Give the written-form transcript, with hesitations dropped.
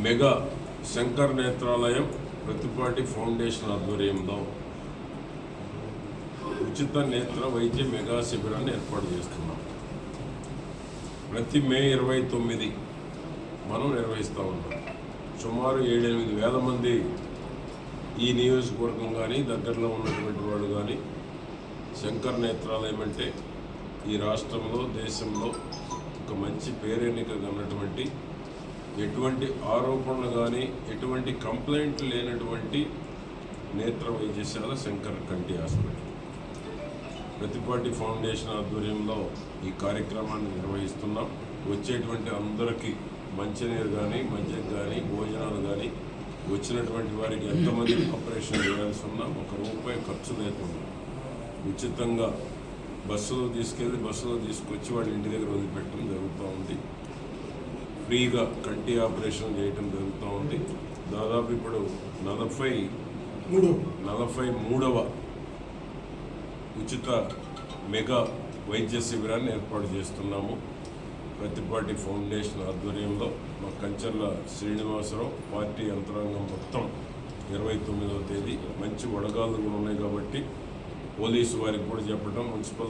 Mega Shankar Netralayam Prathipati foundation ఆధ్వర్యంలో ఉచిత నేత్ర వైద్య మెగా శిబిరాన్ని ఏర్పాటు చేస్తున్నాం. ప్రతి మే 29 మనం నిర్వహిస్తూ ఉన్నాం. సుమారు 7-8 వేల మంది ఈ నియోజకవర్గం కానీ దగ్గరలో ఉన్నటువంటి వాళ్ళు కానీ శంకర్ నేత్రాలయం అంటే ఈ రాష్ట్రంలో దేశంలో ఒక మంచి పేరెన్నిక ఉన్నటువంటి, ఎటువంటి ఆరోపణలు కానీ ఎటువంటి కంప్లైంట్లు లేనటువంటి నేత్ర వైద్యశాల శంకర్ కంటి హాస్పిటల్. ప్రతిపాటి ఫౌండేషన్ ఆధ్వర్యంలో ఈ కార్యక్రమాన్ని నిర్వహిస్తున్నాం. వచ్చేటువంటి అందరికీ మంచినీరు కానీ మద్యం కానీ భోజనాలు కానీ వచ్చినటువంటి వారికి ఎంతమంది ఆపరేషన్ చేయాల్సి ఉన్నా ₹1 ఖర్చు లేకుండా ఉచితంగా బస్సులో తీసుకొచ్చి వాళ్ళ ఇంటి దగ్గర వదిలిపెట్టడం జరుగుతూ ఉంది. ఫ్రీగా కంటి ఆపరేషన్ చేయటం జరుగుతూ ఉంది. దాదాపు ఇప్పుడు 43వ ఉచిత మెగా వైద్య శిబిరాన్ని ఏర్పాటు చేస్తున్నాము. ప్రతిపాటి ఫౌండేషన్ ఆధ్వర్యంలో మా కంచర్ల శ్రీనివాసరావు పార్టీ యంత్రాంగం మొత్తం 29వ తేదీ మంచి వడగాలు ఉన్నాయి కాబట్టి పోలీసు వారికి కూడా చెప్పడం, మున్సిపల్